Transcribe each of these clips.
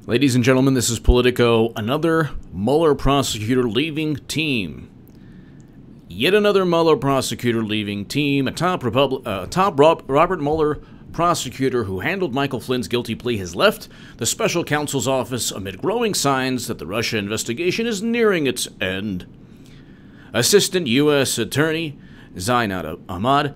Ladies and gentlemen, this is Politico. Another Mueller prosecutor leaving team. Yet another Mueller prosecutor leaving team. A top Robert Mueller prosecutor who handled Michael Flynn's guilty plea has left the special counsel's office amid growing signs that the Russia investigation is nearing its end. Assistant U.S. Attorney Zainat Ahmad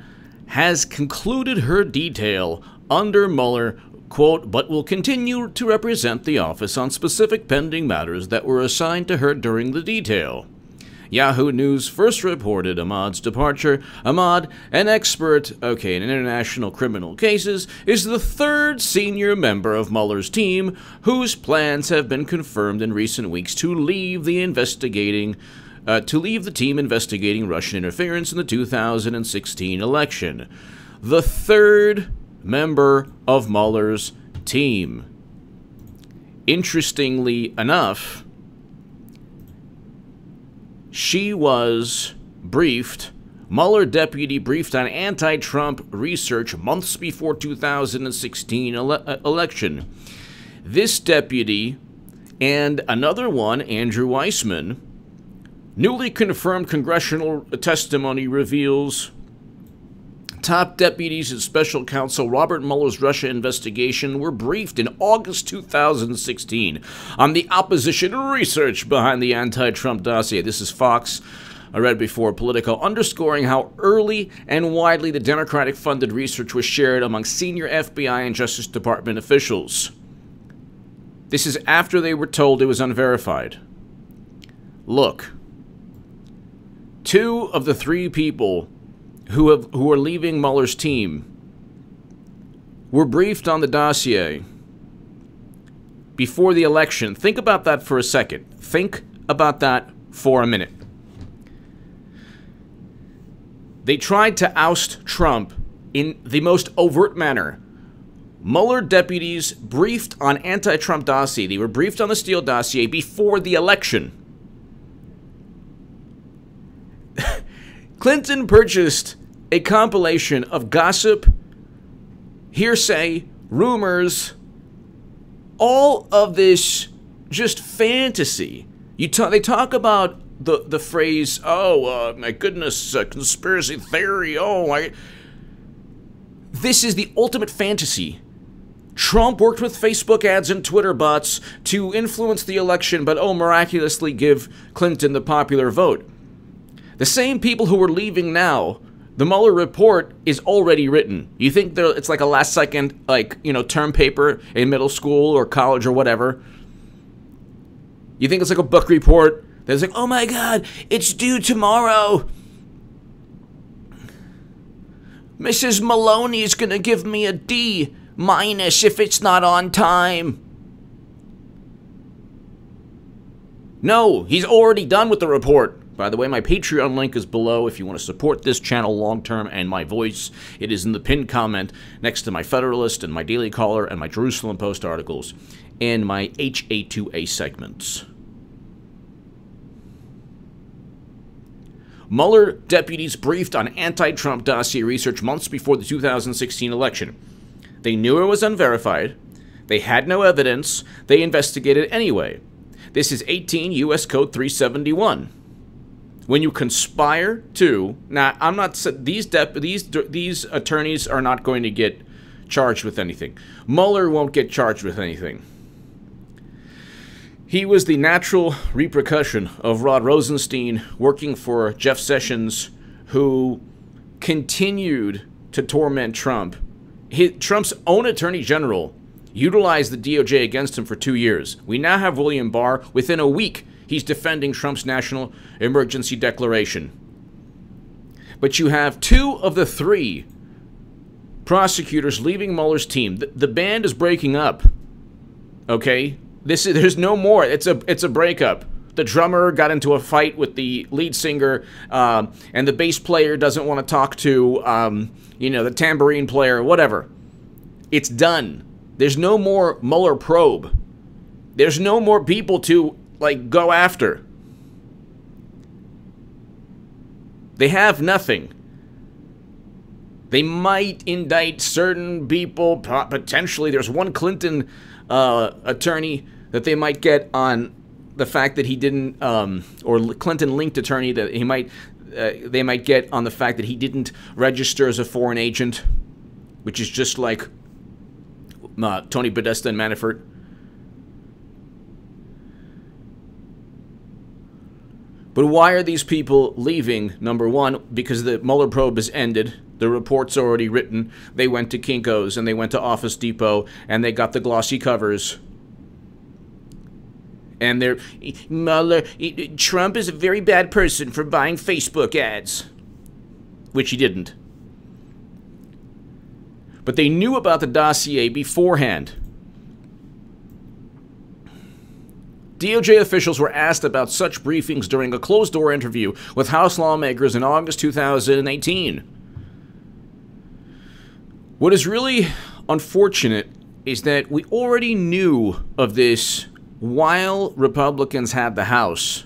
has concluded her detail under Mueller, quote, but will continue to represent the office on specific pending matters that were assigned to her during the detail. Yahoo News first reported Ahmad's departure. Ahmad, an expert, in international criminal cases, is the third senior member of Mueller's team whose plans have been confirmed in recent weeks to leave the team investigating Russian interference in the 2016 election. The third member of Mueller's team. Interestingly enough, she was briefed, Mueller deputy briefed on anti-Trump research months before 2016 election. This deputy and another one, Andrew Weissman, newly confirmed congressional testimony reveals top deputies and special counsel Robert Mueller's Russia investigation were briefed in August 2016 on the opposition research behind the anti-Trump dossier. This is Fox. I read before Politico, underscoring how early and widely the Democratic-funded research was shared among senior FBI and Justice Department officials. This is after they were told it was unverified. Look, two of the three people who are leaving Mueller's team were briefed on the dossier before the election. Think about that for a second. Think about that for a minute. They tried to oust Trump in the most overt manner. Mueller deputies briefed on anti-Trump dossier. They were briefed on the Steele dossier before the election. Clinton purchased a compilation of gossip, hearsay, rumors, all of this just fantasy. They talk about the phrase, my goodness, conspiracy theory, This is the ultimate fantasy. Trump worked with Facebook ads and Twitter bots to influence the election, but miraculously give Clinton the popular vote. The same people who are leaving now, the Mueller report is already written. You think it's like a last-second, term paper in middle school or college or whatever? You think it's like a book report that's like, oh my God, it's due tomorrow. Mrs. Maloney's gonna give me a D- if it's not on time. No, he's already done with the report. By the way, my Patreon link is below if you want to support this channel long-term and my voice. It is in the pinned comment next to my Federalist and my Daily Caller and my Jerusalem Post articles and my HA2A segments. Mueller deputies briefed on anti-Trump dossier research months before the 2016 election. They knew it was unverified. They had no evidence. They investigated anyway. This is 18 U.S. Code 371. When you conspire to, now I'm not, these attorneys are not going to get charged with anything. Mueller won't get charged with anything. He was the natural repercussion of Rod Rosenstein working for Jeff Sessions, who continued to torment Trump. Trump's own attorney general utilized the DOJ against him for 2 years. We now have William Barr. Within a week, he's defending Trump's national emergency declaration. But you have two of the three prosecutors leaving Mueller's team. The band is breaking up. Okay? There's no more. It's a breakup. The drummer got into a fight with the lead singer, and the bass player doesn't want to talk to, the tambourine player, whatever. It's done. There's no more Mueller probe. There's no more people to go after. They have nothing. They might indict certain people, potentially. There's one Clinton attorney that they might get on the fact that he didn't, or Clinton-linked attorney that he might, they might get on the fact that he didn't register as a foreign agent, which is just like Tony Podesta and Manafort. But why are these people leaving? Number one, because the Mueller probe has ended. The report's already written. They went to Kinko's and they went to Office Depot and they got the glossy covers. And they're, Mueller, Trump is a very bad person for buying Facebook ads. Which he didn't. But they knew about the dossier beforehand. DOJ officials were asked about such briefings during a closed-door interview with House lawmakers in August 2018. What is really unfortunate is that we already knew of this while Republicans had the House.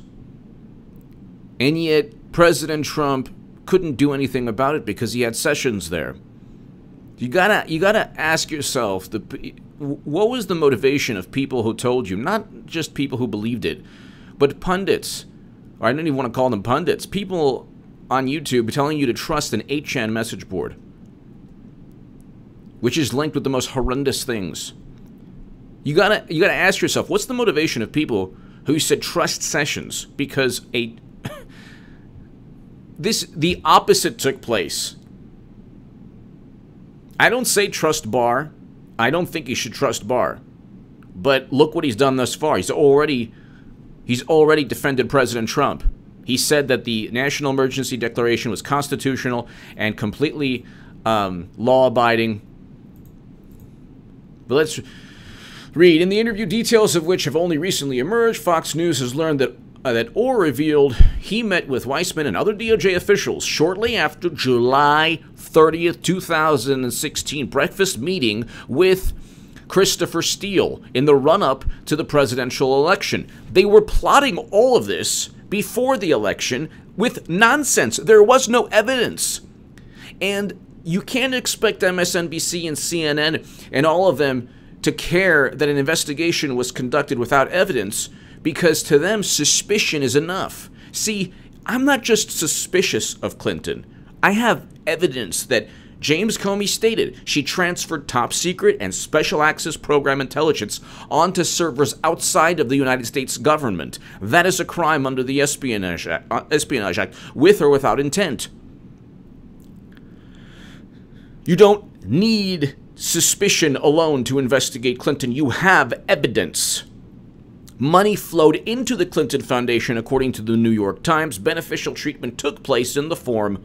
And yet President Trump couldn't do anything about it because he had Sessions there. You gotta ask yourself, what was the motivation of people who told you, not just people who believed it, but pundits, or I don't even want to call them pundits, people on YouTube telling you to trust an 8chan message board, which is linked with the most horrendous things. You gotta ask yourself, what's the motivation of people who said trust Sessions? Because the opposite took place. I don't say trust Barr. I don't think you should trust Barr. But look what he's done thus far. He's already defended President Trump. He said that the National Emergency Declaration was constitutional and completely law-abiding. But let's read. In the interview, details of which have only recently emerged, Fox News has learned that Orr revealed he met with Weissman and other DOJ officials shortly after July 30th, 2016 breakfast meeting with Christopher Steele in the run-up to the presidential election. They were plotting all of this before the election with nonsense. There was no evidence. And you can't expect MSNBC and CNN and all of them to care that an investigation was conducted without evidence, because to them, suspicion is enough. See, I'm not just suspicious of Clinton. I have evidence that James Comey stated she transferred top secret and special access program intelligence onto servers outside of the United States government. That is a crime under the Espionage Act, with or without intent. You don't need suspicion alone to investigate Clinton. You have evidence. Money flowed into the Clinton Foundation, according to the New York Times. Beneficial treatment took place in the form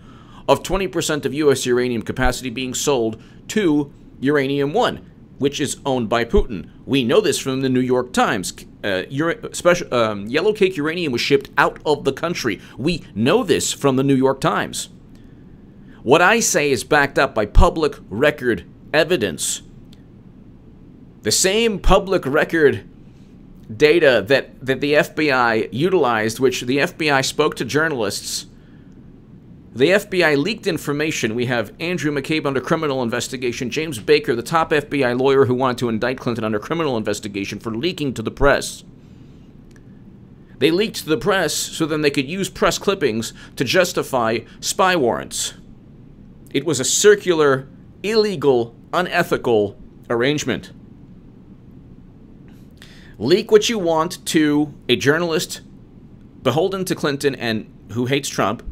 of 20% of U.S. uranium capacity being sold to Uranium One, which is owned by Putin. We know this from the New York Times. Yellow cake uranium was shipped out of the country. We know this from the New York Times. What I say is backed up by public record evidence. The same public record data that the FBI utilized, which the FBI spoke to journalists. The FBI leaked information. We have Andrew McCabe under criminal investigation, James Baker, the top FBI lawyer who wanted to indict Clinton, under criminal investigation for leaking to the press. They leaked to the press so then they could use press clippings to justify spy warrants. It was a circular, illegal, unethical arrangement. Leak what you want to a journalist beholden to Clinton and who hates Trump.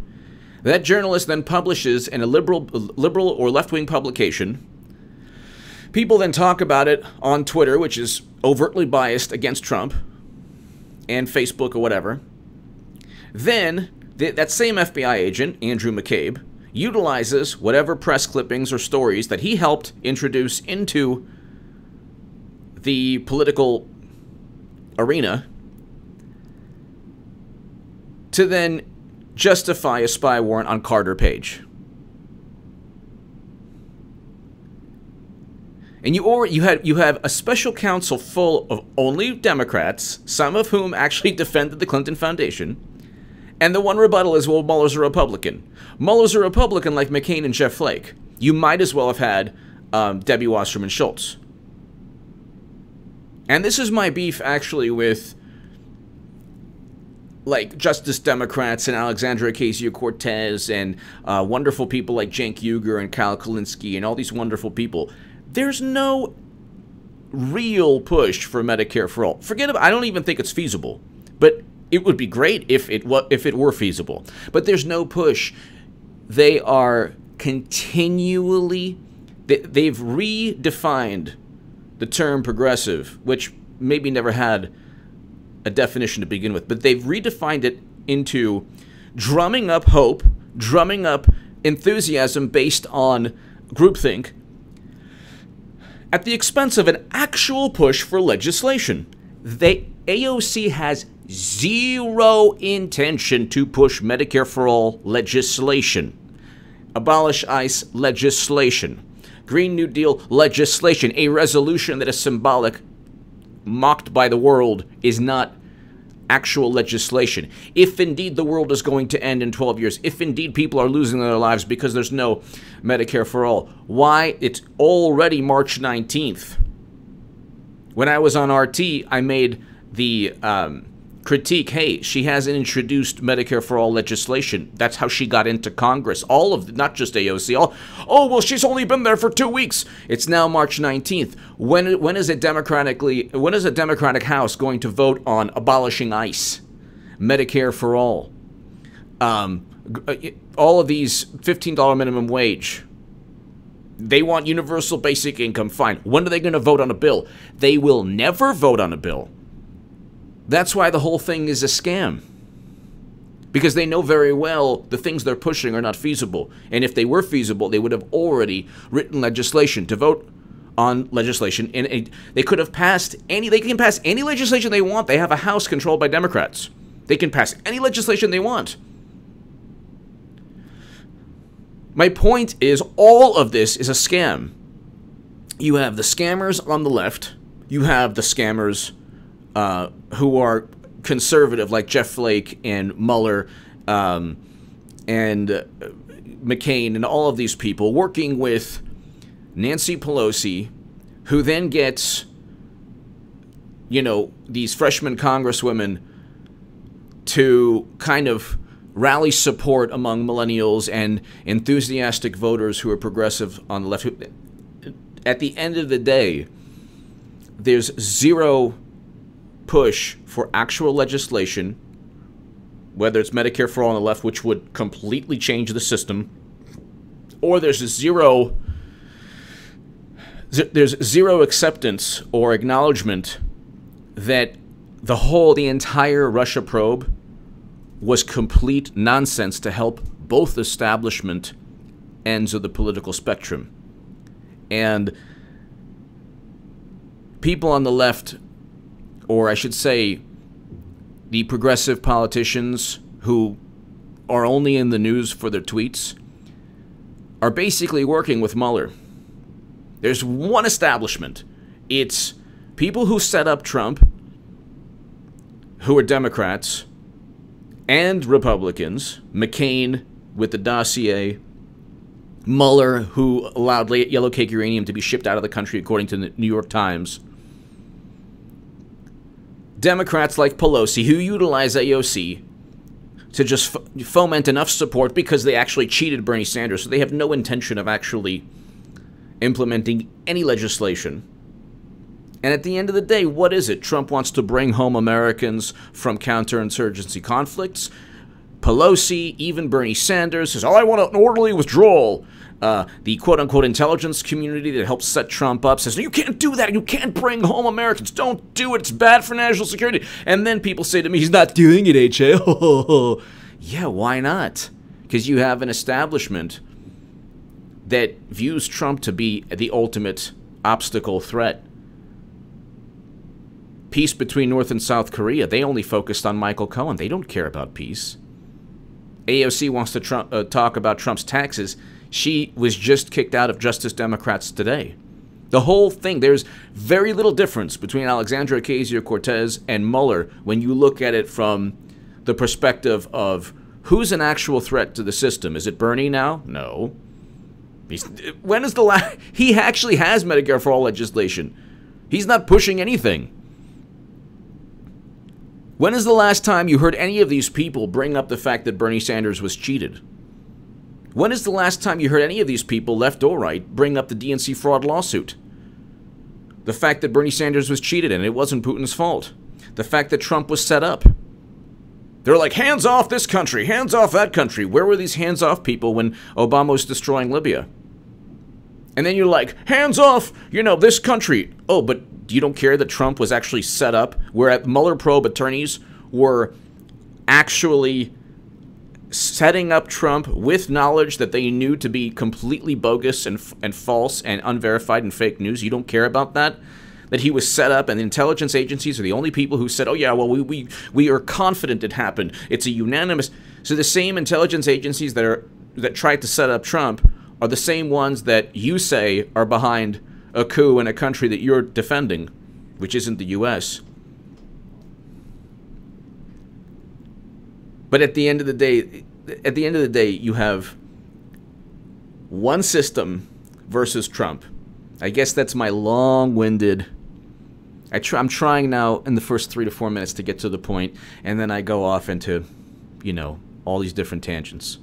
That journalist then publishes in a liberal or left-wing publication. People then talk about it on Twitter, which is overtly biased against Trump, and Facebook or whatever. Then that same FBI agent, Andrew McCabe, utilizes whatever press clippings or stories that he helped introduce into the political arena to then justify a spy warrant on Carter Page. And you have a special counsel full of only Democrats, some of whom actually defended the Clinton Foundation, and the one rebuttal is, well, Mueller's a Republican. Mueller's a Republican like McCain and Jeff Flake. You might as well have had Debbie Wasserman Schultz. And this is my beef, actually, with, like, Justice Democrats and Alexandria Ocasio-Cortez and wonderful people like Cenk Uygur and Kyle Kulinski and all these wonderful people. There's no real push for Medicare for all. Forget about, I don't even think it's feasible. But it would be great if it were feasible. But there's no push. They are continually, they've redefined the term progressive, which maybe never had a definition to begin with, but they've redefined it into drumming up hope, drumming up enthusiasm based on groupthink at the expense of an actual push for legislation. AOC has zero intention to push Medicare for all legislation, abolish ICE legislation, Green New Deal legislation, a resolution that is symbolic, mocked by the world, is not actual legislation. If indeed the world is going to end in 12 years, if indeed people are losing their lives because there's no Medicare for all, why? It's already March 19th. When I was on RT, I made the critique, hey, she hasn't introduced Medicare for all legislation. That's how she got into Congress. All of, not just AOC. Oh, well, she's only been there for 2 weeks. It's now March 19th. When is a Democratic House going to vote on abolishing ICE, Medicare for all of these $15 minimum wage? They want universal basic income. Fine. When are they going to vote on a bill? They will never vote on a bill. That's why the whole thing is a scam. Because they know very well the things they're pushing are not feasible. And if they were feasible, they would have already written legislation to vote on legislation. And they could have passed they can pass any legislation they want. They have a House controlled by Democrats. They can pass any legislation they want. My point is, all of this is a scam. You have the scammers on the left. You have the scammers who are conservative, like Jeff Flake and Mueller and McCabe and all of these people working with Nancy Pelosi, who then gets, these freshman congresswomen to kind of rally support among millennials and enthusiastic voters who are progressive on the left. At the end of the day, there's zero push for actual legislation, whether it's Medicare for all on the left, which would completely change the system, or there's zero acceptance or acknowledgement that the entire Russia probe was complete nonsense to help both establishment ends of the political spectrum. And people on the left, or I should say the progressive politicians who are only in the news for their tweets, are basically working with Mueller. There's one establishment. It's people who set up Trump, who are Democrats, and Republicans. McCabe with the dossier. Mueller, who allowed yellow cake uranium to be shipped out of the country, according to the New York Times. Democrats like Pelosi, who utilize AOC to just foment enough support because they actually cheated Bernie Sanders, so they have no intention of actually implementing any legislation. And at the end of the day, what is it? Trump wants to bring home Americans from counterinsurgency conflicts. Pelosi, even Bernie Sanders, says, oh, I want an orderly withdrawal. The quote-unquote intelligence community that helps set Trump up says, no, you can't do that. You can't bring home Americans. Don't do it. It's bad for national security. And then people say to me, he's not doing it, H.A. Yeah, why not? Because you have an establishment that views Trump to be the ultimate obstacle threat. Peace between North and South Korea. They only focused on Michael Cohen. They don't care about peace. AOC wants to talk about Trump's taxes. She was just kicked out of Justice Democrats today. The whole thing, there's very little difference between Alexandria Ocasio-Cortez and Mueller when you look at it from the perspective of who's an actual threat to the system. Is it Bernie now? No. When is the last? He actually has Medicare for all legislation. He's not pushing anything. When is the last time you heard any of these people bring up the fact that Bernie Sanders was cheated? When is the last time you heard any of these people, left or right, bring up the DNC fraud lawsuit? The fact that Bernie Sanders was cheated and it wasn't Putin's fault. The fact that Trump was set up. They're like, hands off this country, hands off that country. Where were these hands off people when Obama was destroying Libya? And then you're like, hands off, this country. Oh, but you don't care that Trump was actually set up, where Mueller probe attorneys were actually setting up Trump with knowledge that they knew to be completely bogus and false and unverified and fake news? You don't care about that? That he was set up, and the intelligence agencies are the only people who said, oh yeah, well, we are confident it happened. It's a unanimous. So the same intelligence agencies that tried to set up Trump are the same ones that you say are behind a coup in a country that you're defending, which isn't the U.S. But at the end of the day, you have one system versus Trump. I guess that's my long-winded. I'm trying now in the first 3 to 4 minutes to get to the point, and then I go off into, all these different tangents.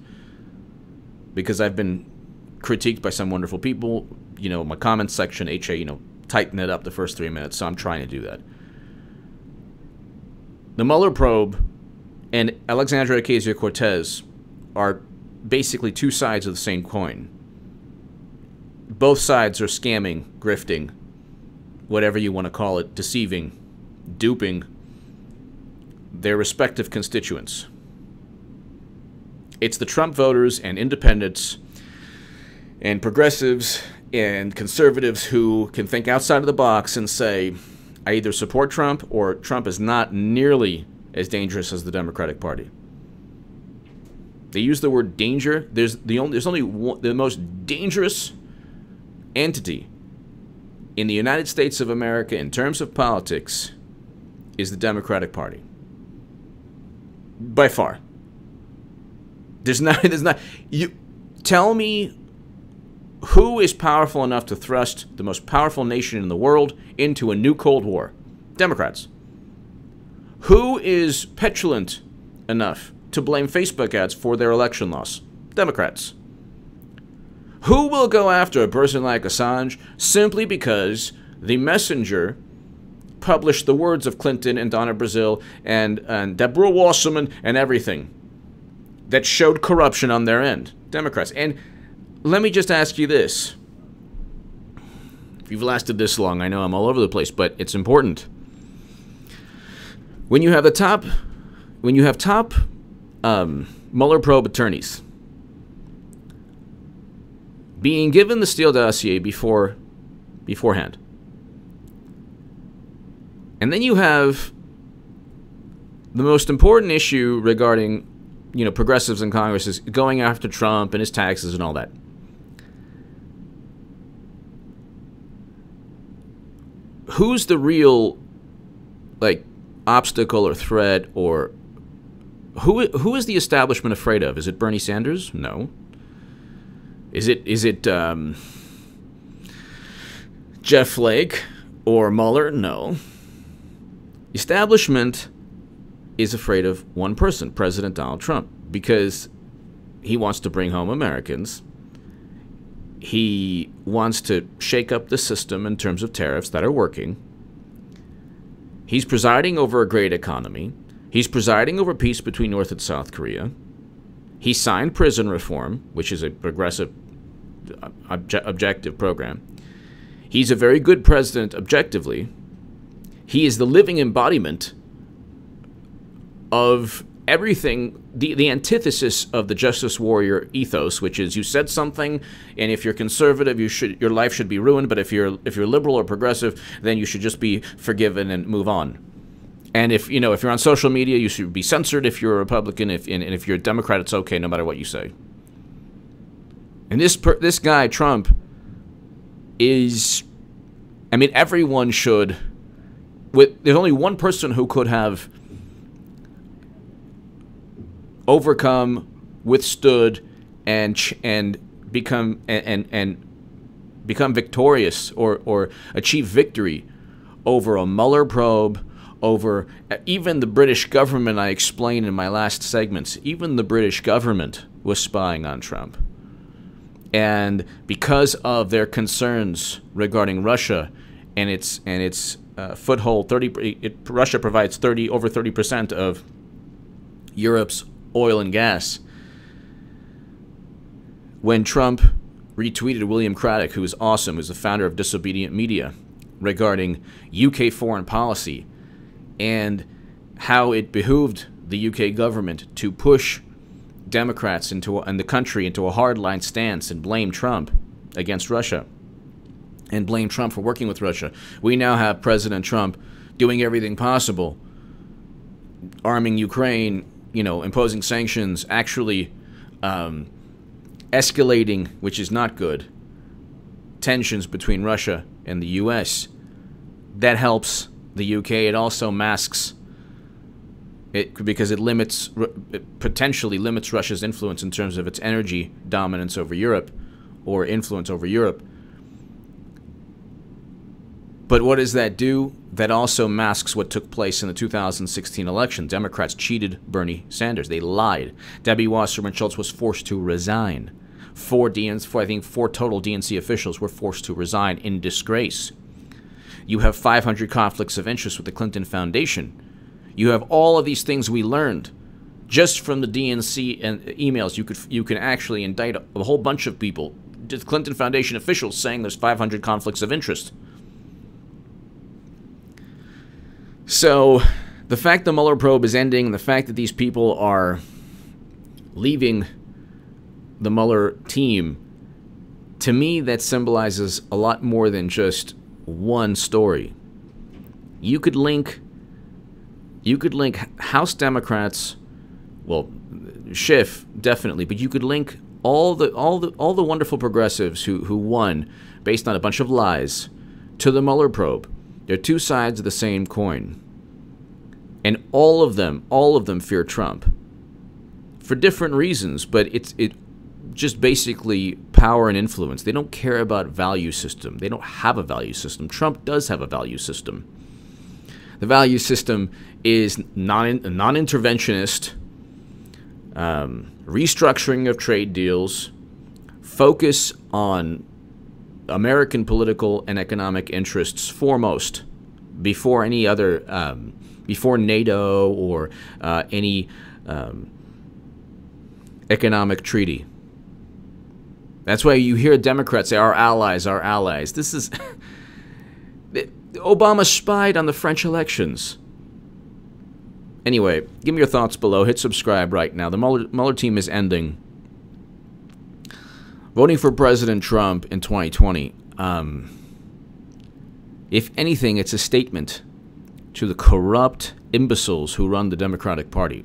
Because I've been critiqued by some wonderful people, my comments section, tighten it up the first 3 minutes, so I'm trying to do that. The Mueller probe and Alexandria Ocasio-Cortez are basically two sides of the same coin. Both sides are scamming, grifting, whatever you want to call it, deceiving, duping their respective constituents. It's the Trump voters and independents and progressives and conservatives who can think outside of the box and say, I either support Trump or Trump is not nearly as dangerous as the Democratic Party. They use the word danger. There's only one, the most dangerous entity in the United States of America in terms of politics is the Democratic Party. By far. There's not, you tell me who is powerful enough to thrust the most powerful nation in the world into a new Cold War? Democrats. Who is petulant enough to blame Facebook ads for their election loss? Democrats. Who will go after a person like Assange simply because the messenger published the words of Clinton and Donna Brazile and Deborah Wasserman and everything that showed corruption on their end? Democrats. And let me just ask you this. If you've lasted this long, I know I'm all over the place, but it's important. When you have top Mueller probe attorneys being given the Steele dossier beforehand, and then you have the most important issue regarding, progressives in Congress is going after Trump and his taxes and all that. Who's the real, obstacle or threat, or who is the establishment afraid of? Is it Bernie Sanders? No. Is it Jeff Flake or Mueller? No. Establishment is afraid of one person, President Donald Trump, because he wants to bring home Americans. He wants to shake up the system in terms of tariffs that are working. He's presiding over a great economy. He's presiding over peace between North and South Korea. He signed prison reform, which is a progressive, objective program. He's a very good president objectively. He is the living embodiment of everything, the antithesis of the justice warrior ethos, which is you said something, and if you're conservative, your life should be ruined. But if you're liberal or progressive, then you should just be forgiven and move on. And if you're on social media, you should be censored. If you're a Republican, and if you're a Democrat, it's okay no matter what you say. And this guy Trump is, everyone should. There's only one person who could have overcome, withstood, and become victorious or achieve victory over a Mueller probe, over even the British government. I explained in my last segments, even the British government was spying on Trump. And because of their concerns regarding Russia and its foothold, Russia provides over 30% of Europe's oil and gas. When Trump retweeted William Craddock, who is awesome, who's the founder of Disobedient Media, regarding UK foreign policy and how it behooved the UK government to push Democrats and the country into a hardline stance and blame Trump against Russia and blame Trump for working with Russia. We now have President Trump doing everything possible, arming Ukraine, imposing sanctions, actually escalating, which is not good, tensions between Russia and the U.S. That helps the U.K. It also masks it because it potentially limits Russia's influence in terms of its energy dominance over Europe or influence over Europe. But what does that do? That also masks what took place in the 2016 election. Democrats cheated Bernie Sanders. They lied. Debbie Wasserman Schultz was forced to resign. Four total DNC officials were forced to resign in disgrace. You have 500 conflicts of interest with the Clinton Foundation. You have all of these things we learned just from the DNC and emails. You can actually indict a whole bunch of people. The Clinton Foundation officials saying there's 500 conflicts of interest. So the fact the Mueller probe is ending, the fact that these people are leaving the Mueller team, to me that symbolizes a lot more than just one story. You could link House Democrats, well, Schiff definitely, but you could link all the wonderful progressives who won based on a bunch of lies to the Mueller probe. They're two sides of the same coin. And all of them fear Trump for different reasons, but it just basically power and influence. They don't care about value system. They don't have a value system. Trump does have a value system. The value system is non-interventionist, restructuring of trade deals, focus on American political and economic interests foremost, before any other, before NATO or any economic treaty. That's why you hear Democrats say, our allies, our allies. This is... Obama spied on the French elections. Anyway, give me your thoughts below. Hit subscribe right now. The Mueller team is ending. Voting for President Trump in 2020. If anything, it's a statement to the corrupt imbeciles who run the Democratic Party.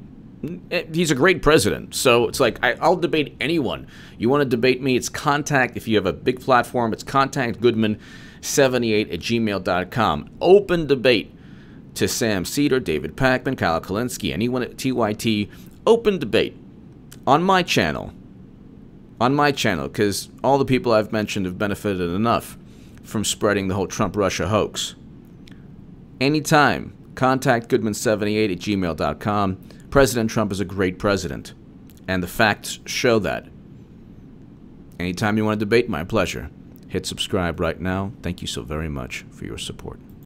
He's a great president, so it's like, I'll debate anyone. You want to debate me, it's contact, if you have a big platform, it's contactgoodman78@gmail.com. Open debate to Sam Cedar, David Pakman, Kyle Kalinske, anyone at TYT. Open debate on my channel. On my channel, because all the people I've mentioned have benefited enough from spreading the whole Trump-Russia hoax. Anytime, contactgoodman78@gmail.com. President Trump is a great president, and the facts show that. Anytime you want to debate, my pleasure. Hit subscribe right now. Thank you so very much for your support.